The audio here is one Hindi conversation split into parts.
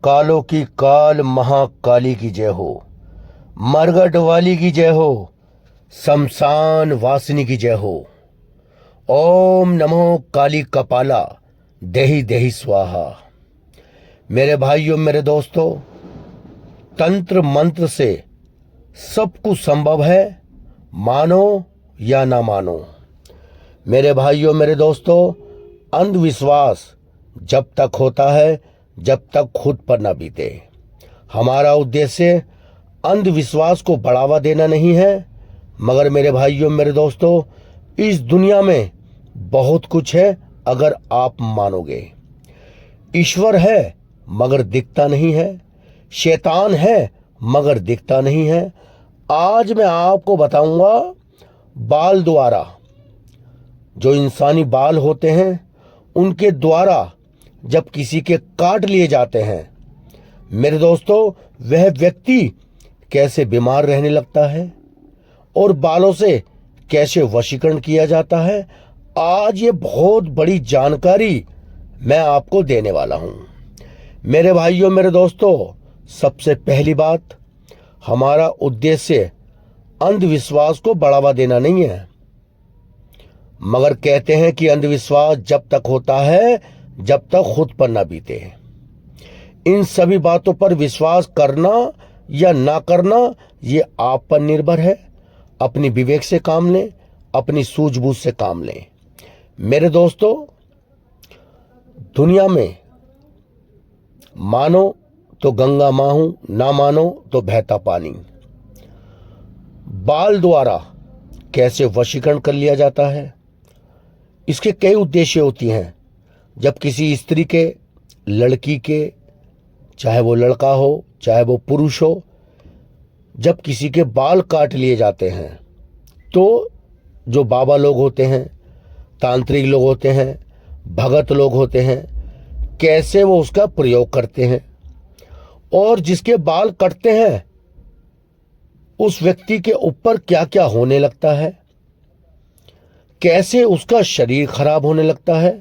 कालों की काल महाकाली की जय हो, मरगट वाली की जय हो, शमशान वासिनी की जय हो। ओम नमो काली कपाला देहि देहि स्वाहा। मेरे भाइयों, मेरे दोस्तों, तंत्र मंत्र से सब कुछ संभव है, मानो या ना मानो। मेरे भाइयों, मेरे दोस्तों, अंधविश्वास जब तक होता है जब तक खुद पर न बीते। हमारा उद्देश्य अंधविश्वास को बढ़ावा देना नहीं है, मगर मेरे भाइयों, मेरे दोस्तों, इस दुनिया में बहुत कुछ है अगर आप मानोगे। ईश्वर है मगर दिखता नहीं है, शैतान है मगर दिखता नहीं है। आज मैं आपको बताऊंगा बाल द्वारा, जो इंसानी बाल होते हैं उनके द्वारा जब किसी के काट लिए जाते हैं, मेरे दोस्तों, वह व्यक्ति कैसे बीमार रहने लगता है और बालों से कैसे वशीकरण किया जाता है। आज ये बहुत बड़ी जानकारी मैं आपको देने वाला हूं। मेरे भाइयों, मेरे दोस्तों, सबसे पहली बात, हमारा उद्देश्य अंधविश्वास को बढ़ावा देना नहीं है, मगर कहते हैं कि अंधविश्वास जब तक होता है जब तक खुद पर ना बीते। इन सभी बातों पर विश्वास करना या ना करना ये आप पर निर्भर है। अपनी विवेक से काम लें, अपनी सूझबूझ से काम लें। मेरे दोस्तों, दुनिया में मानो तो गंगा मां हूं, ना मानो तो बहता पानी। बाल द्वारा कैसे वशीकरण कर लिया जाता है, इसके कई उद्देश्य होती हैं। जब किसी स्त्री के, लड़की के, चाहे वो लड़का हो चाहे वो पुरुष हो, जब किसी के बाल काट लिए जाते हैं तो जो बाबा लोग होते हैं, तांत्रिक लोग होते हैं, भगत लोग होते हैं, कैसे वो उसका प्रयोग करते हैं और जिसके बाल कटते हैं उस व्यक्ति के ऊपर क्या क्या होने लगता है, कैसे उसका शरीर खराब होने लगता है,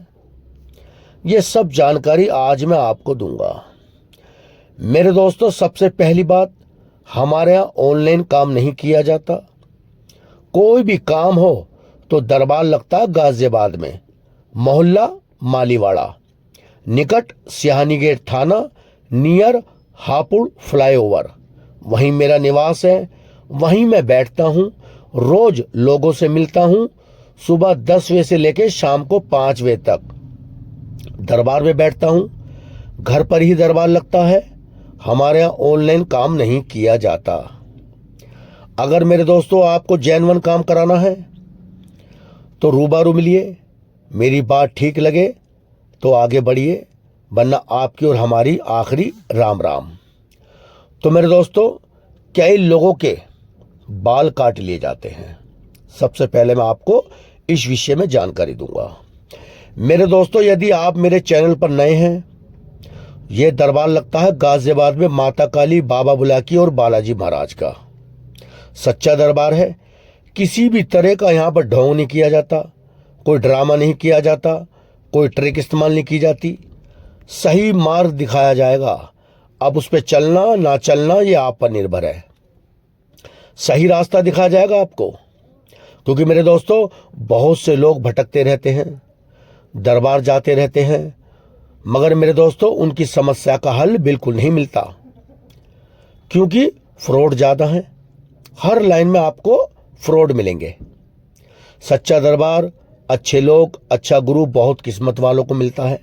ये सब जानकारी आज मैं आपको दूंगा। मेरे दोस्तों, सबसे पहली बात, हमारे यहाँ ऑनलाइन काम नहीं किया जाता। कोई भी काम हो तो दरबार लगता है गाजियाबाद में, मोहल्ला मालीवाड़ा, निकट सिहानी गेट थाना, नियर हापुड़ फ्लाईओवर। वहीं मेरा निवास है, वहीं मैं बैठता हूँ, रोज लोगों से मिलता हूँ। सुबह 10 बजे से लेकर शाम को 5 बजे तक दरबार में बैठता हूँ। घर पर ही दरबार लगता है, हमारे यहाँ ऑनलाइन काम नहीं किया जाता। अगर मेरे दोस्तों आपको जेन्युइन काम कराना है तो रूबरू मिलिए, मेरी बात ठीक लगे तो आगे बढ़िए, वरना आपकी और हमारी आखिरी राम राम। तो मेरे दोस्तों, कई लोगों के बाल काट लिए जाते हैं। सबसे पहले मैं आपको इस विषय में जानकारी दूंगा। मेरे दोस्तों, यदि आप मेरे चैनल पर नए हैं, यह दरबार लगता है गाजियाबाद में माता काली, बाबा बुलाकी और बालाजी महाराज का सच्चा दरबार है। किसी भी तरह का यहाँ पर ढोंग नहीं किया जाता, कोई ड्रामा नहीं किया जाता, कोई ट्रिक इस्तेमाल नहीं की जाती। सही मार्ग दिखाया जाएगा। अब उस पर चलना ना चलना ये आप पर निर्भर है। सही रास्ता दिखाया जाएगा आपको, क्योंकि मेरे दोस्तों, बहुत से लोग भटकते रहते हैं, दरबार जाते रहते हैं, मगर मेरे दोस्तों उनकी समस्या का हल बिल्कुल नहीं मिलता, क्योंकि फ्रॉड ज्यादा है। हर लाइन में आपको फ्रॉड मिलेंगे। सच्चा दरबार, अच्छे लोग, अच्छा गुरु बहुत किस्मत वालों को मिलता है।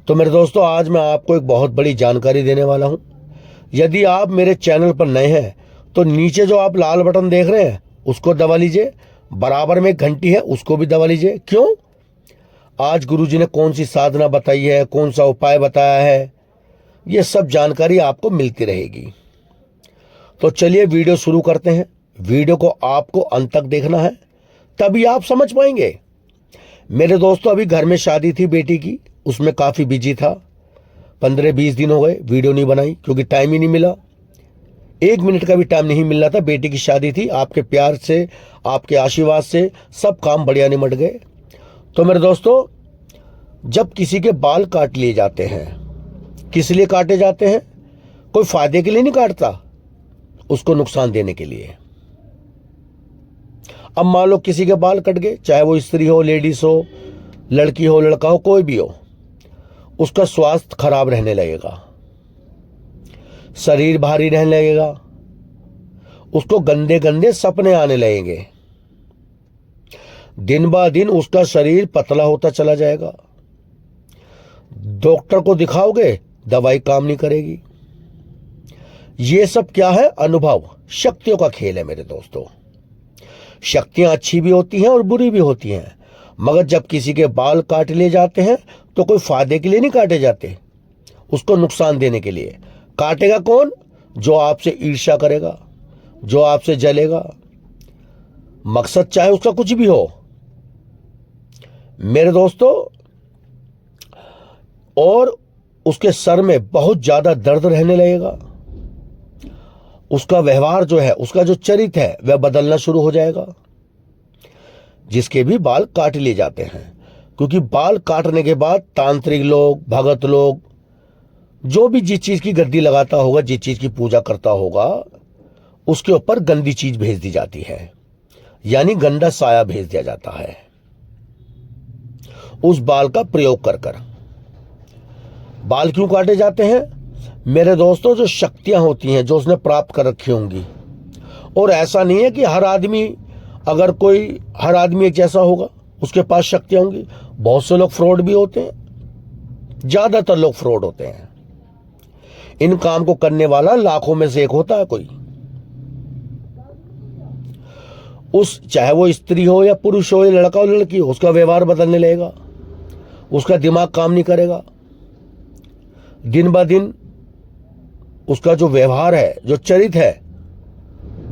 तो मेरे दोस्तों, आज मैं आपको एक बहुत बड़ी जानकारी देने वाला हूं। यदि आप मेरे चैनल पर नए हैं तो नीचे जो आप लाल बटन देख रहे हैं उसको दबा लीजिए, बराबर में एक घंटी है उसको भी दबा लीजिए। क्यों? आज गुरुजी ने कौन सी साधना बताई है, कौन सा उपाय बताया है, ये सब जानकारी आपको मिलती रहेगी। तो चलिए वीडियो शुरू करते हैं। वीडियो को आपको अंत तक देखना है, तभी आप समझ पाएंगे। मेरे दोस्तों, अभी घर में शादी थी बेटी की, उसमें काफी बिजी था। 15-20 दिन हो गए वीडियो नहीं बनाई, क्योंकि टाइम ही नहीं मिला। 1 मिनट का भी टाइम नहीं मिल रहा था। बेटी की शादी थी, आपके प्यार से, आपके आशीर्वाद से सब काम बढ़िया निमट गए। तो मेरे दोस्तों, जब किसी के बाल काट लिए जाते हैं किस लिए काटे जाते हैं? कोई फायदे के लिए नहीं काटता, उसको नुकसान देने के लिए। अब मान लो किसी के बाल कट गए, चाहे वो स्त्री हो, लेडीज हो, लड़की हो, लड़का हो, कोई भी हो, उसका स्वास्थ्य खराब रहने लगेगा, शरीर भारी रहने लगेगा, उसको गंदे गंदे सपने आने लगेंगे, दिन ब दिन उसका शरीर पतला होता चला जाएगा। डॉक्टर को दिखाओगे, दवाई काम नहीं करेगी। ये सब क्या है? अनुभव, शक्तियों का खेल है मेरे दोस्तों। शक्तियां अच्छी भी होती हैं और बुरी भी होती हैं, मगर जब किसी के बाल काट लिए जाते हैं तो कोई फायदे के लिए नहीं काटे जाते, उसको नुकसान देने के लिए। काटेगा कौन? जो आपसे ईर्ष्या करेगा, जो आपसे जलेगा, मकसद चाहे उसका कुछ भी हो मेरे दोस्तों। और उसके सर में बहुत ज्यादा दर्द रहने लगेगा, उसका व्यवहार जो है, उसका जो चरित्र है वह बदलना शुरू हो जाएगा, जिसके भी बाल काट लिए जाते हैं। क्योंकि बाल काटने के बाद तांत्रिक लोग, भगत लोग, जो भी जिस चीज की गद्दी लगाता होगा, जिस चीज की पूजा करता होगा, उसके ऊपर गंदी चीज भेज दी जाती है, यानी गंदा साया भेज दिया जाता है उस बाल का प्रयोग कर कर। बाल क्यों काटे जाते हैं मेरे दोस्तों? जो शक्तियां होती हैं जो उसने प्राप्त कर रखी होंगी। और ऐसा नहीं है कि हर आदमी एक जैसा होगा, उसके पास शक्तियां होंगी। बहुत से लोग फ्रॉड भी होते हैं, ज्यादातर लोग फ्रॉड होते हैं। इन काम को करने वाला लाखों में से एक होता है कोई। चाहे वो स्त्री हो या पुरुष हो या लड़का हो लड़की हो, उसका व्यवहार बदलने लगेगा, उसका दिमाग काम नहीं करेगा, दिन ब दिन उसका जो व्यवहार है, जो चरित्र है,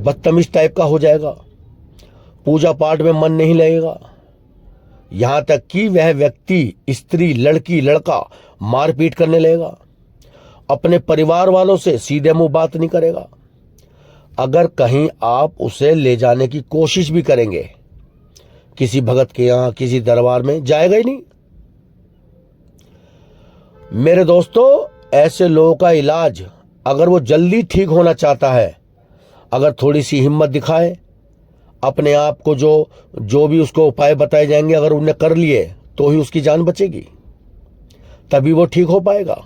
बदतमीज टाइप का हो जाएगा, पूजा पाठ में मन नहीं लगेगा, यहां तक कि वह व्यक्ति, स्त्री, लड़की, लड़का मारपीट करने लगेगा, अपने परिवार वालों से सीधे मुंह बात नहीं करेगा। अगर कहीं आप उसे ले जाने की कोशिश भी करेंगे, किसी भगत के यहां, किसी दरबार में, जाएगा ही नहीं। मेरे दोस्तों, ऐसे लोगों का इलाज, अगर वो जल्दी ठीक होना चाहता है, अगर थोड़ी सी हिम्मत दिखाए, अपने आप को जो भी उसको उपाय बताए जाएंगे, अगर उन्हें कर लिए तो ही उसकी जान बचेगी, तभी वो ठीक हो पाएगा।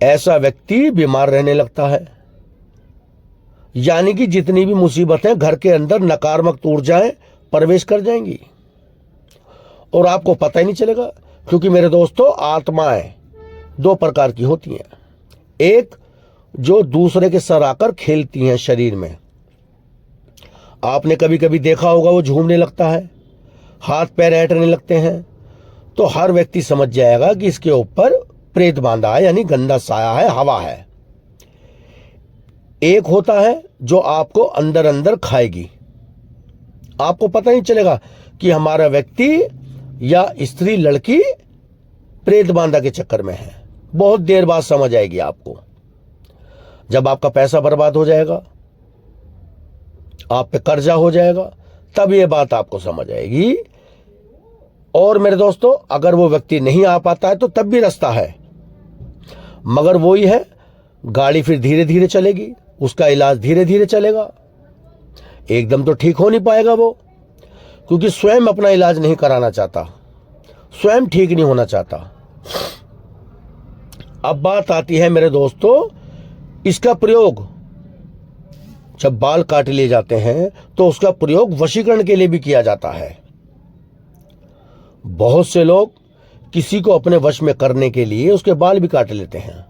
ऐसा व्यक्ति बीमार रहने लगता है, यानी कि जितनी भी मुसीबतें घर के अंदर नकारात्मक ऊर्जाएं प्रवेश कर जाएंगी और आपको पता ही नहीं चलेगा। क्योंकि मेरे दोस्तों, आत्माएं दो प्रकार की होती हैं। एक जो दूसरे के सर आकर खेलती हैं शरीर में, आपने कभी कभी देखा होगा, वो झूमने लगता है, हाथ पैर ऐंठने लगते हैं, तो हर व्यक्ति समझ जाएगा कि इसके ऊपर प्रेत बांधा है, यानी गंदा साया है, हवा है। एक होता है जो आपको अंदर अंदर खाएगी, आपको पता नहीं चलेगा कि हमारा व्यक्ति या स्त्री, लड़की प्रेत बांधा के चक्कर में है। बहुत देर बाद समझ आएगी आपको, जब आपका पैसा बर्बाद हो जाएगा, आप पे कर्जा हो जाएगा, तब ये बात आपको समझ आएगी। और मेरे दोस्तों, अगर वो व्यक्ति नहीं आ पाता है तो तब भी रास्ता है, मगर वही है, गाड़ी फिर धीरे धीरे चलेगी, उसका इलाज धीरे धीरे चलेगा, एकदम तो ठीक हो नहीं पाएगा वो, क्योंकि स्वयं अपना इलाज नहीं कराना चाहता, स्वयं ठीक नहीं होना चाहता। अब बात आती है मेरे दोस्तों, इसका प्रयोग जब बाल काट लिए जाते हैं तो उसका प्रयोग वशीकरण के लिए भी किया जाता है। बहुत से लोग किसी को अपने वश में करने के लिए उसके बाल भी काट लेते हैं।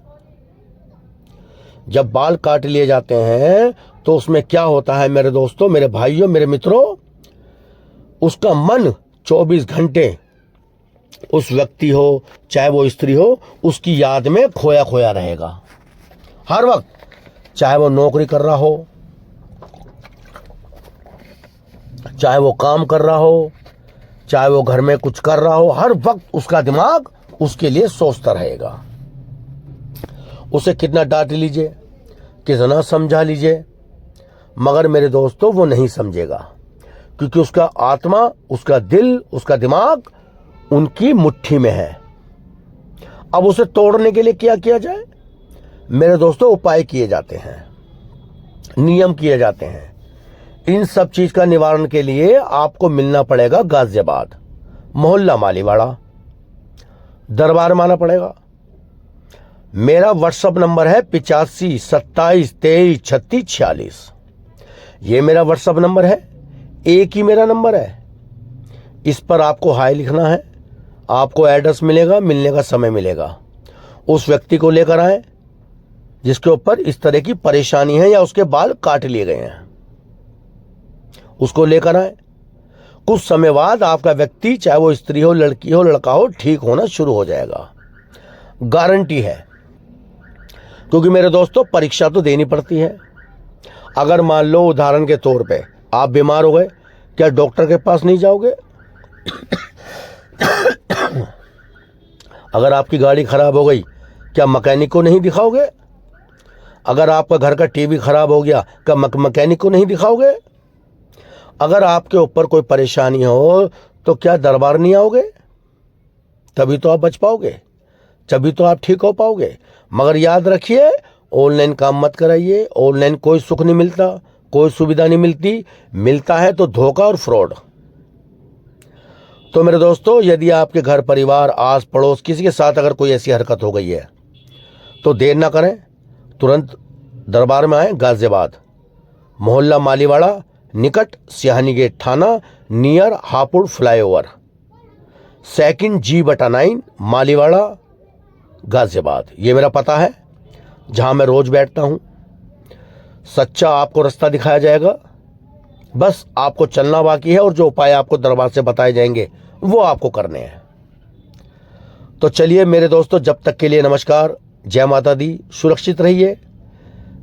जब बाल काट लिए जाते हैं तो उसमें क्या होता है मेरे दोस्तों, मेरे भाइयों, मेरे मित्रों, उसका मन 24 घंटे उस व्यक्ति हो, चाहे वो स्त्री हो, उसकी याद में खोया खोया रहेगा हर वक्त। चाहे वो नौकरी कर रहा हो, चाहे वो काम कर रहा हो, चाहे वो घर में कुछ कर रहा हो, हर वक्त उसका दिमाग उसके लिए सोचता रहेगा। उसे कितना डांट लीजिए, कितना समझा लीजिए, मगर मेरे दोस्तों वो नहीं समझेगा, क्योंकि उसका आत्मा, उसका दिल, उसका दिमाग उनकी मुट्ठी में है। अब उसे तोड़ने के लिए क्या किया जाए? मेरे दोस्तों, उपाय किए जाते हैं, नियम किए जाते हैं। इन सब चीज का निवारण के लिए आपको मिलना पड़ेगा गाजियाबाद, मोहल्ला मालीवाड़ा, दरबार में आना पड़ेगा। मेरा व्हाट्सएप नंबर है 8527233646। ये मेरा व्हाट्सएप नंबर है, एक ही मेरा नंबर है। इस पर आपको हाय लिखना है, आपको एड्रेस मिलेगा, मिलने का समय मिलेगा। उस व्यक्ति को लेकर आए जिसके ऊपर इस तरह की परेशानी है या उसके बाल काट लिए गए हैं, उसको लेकर आए। कुछ समय बाद आपका व्यक्ति, चाहे वो स्त्री हो, लड़की हो, लड़का हो, ठीक होना शुरू हो जाएगा, गारंटी है। क्योंकि मेरे दोस्तों, परीक्षा तो देनी पड़ती है। अगर मान लो उदाहरण के तौर पे आप बीमार हो गए, क्या डॉक्टर के पास नहीं जाओगे? अगर आपकी गाड़ी खराब हो गई, क्या मैकेनिक को नहीं दिखाओगे? अगर आपका घर का टीवी खराब हो गया, क्या मैकेनिक को नहीं दिखाओगे? अगर आपके ऊपर कोई परेशानी हो तो क्या दरबार नहीं आओगे? तभी तो आप बच पाओगे, तभी तो आप ठीक हो पाओगे। मगर याद रखिए, ऑनलाइन काम मत कराइए। ऑनलाइन कोई सुख नहीं मिलता, कोई सुविधा नहीं मिलती, मिलता है तो धोखा और फ्रॉड। तो मेरे दोस्तों, यदि आपके घर परिवार, आस पड़ोस, किसी के साथ अगर कोई ऐसी हरकत हो गई है तो देर ना करें, तुरंत दरबार में आए, गाजियाबाद, मोहल्ला मालीवाड़ा, निकट सियानी गेट थाना, near Hapur flyover, second G/9, Maliwara, Ghaziabad. ये मेरा पता है, जहां मैं रोज बैठता हूं। सच्चा आपको रास्ता दिखाया जाएगा, बस आपको चलना बाकी है और जो उपाय आपको दरबार से बताए जाएंगे वो आपको करने हैं। तो चलिए मेरे दोस्तों, जब तक के लिए नमस्कार, जय माता दी, सुरक्षित रहिए।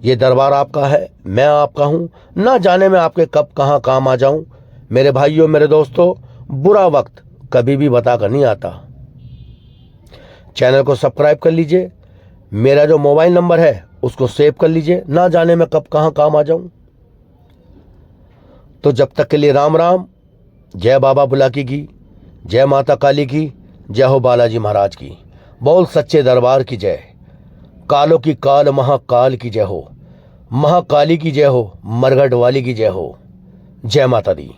ये दरबार आपका है, मैं आपका हूं, ना जाने मैं आपके कब कहां काम आ जाऊं। मेरे भाइयों, मेरे दोस्तों, बुरा वक्त कभी भी बताकर नहीं आता। चैनल को सब्सक्राइब कर लीजिए, मेरा जो मोबाइल नंबर है उसको सेव कर लीजिए, ना जाने मैं कब कहां काम आ जाऊं। तो जब तक के लिए राम राम, जय बाबा बुलाकी की, जय माता काली की, जय हो बालाजी महाराज की, बोल सच्चे दरबार की जय, कालों की काल महाकाल की जय हो, महाकाली की जय हो, मरघट वाली की जय हो। जय माता दी।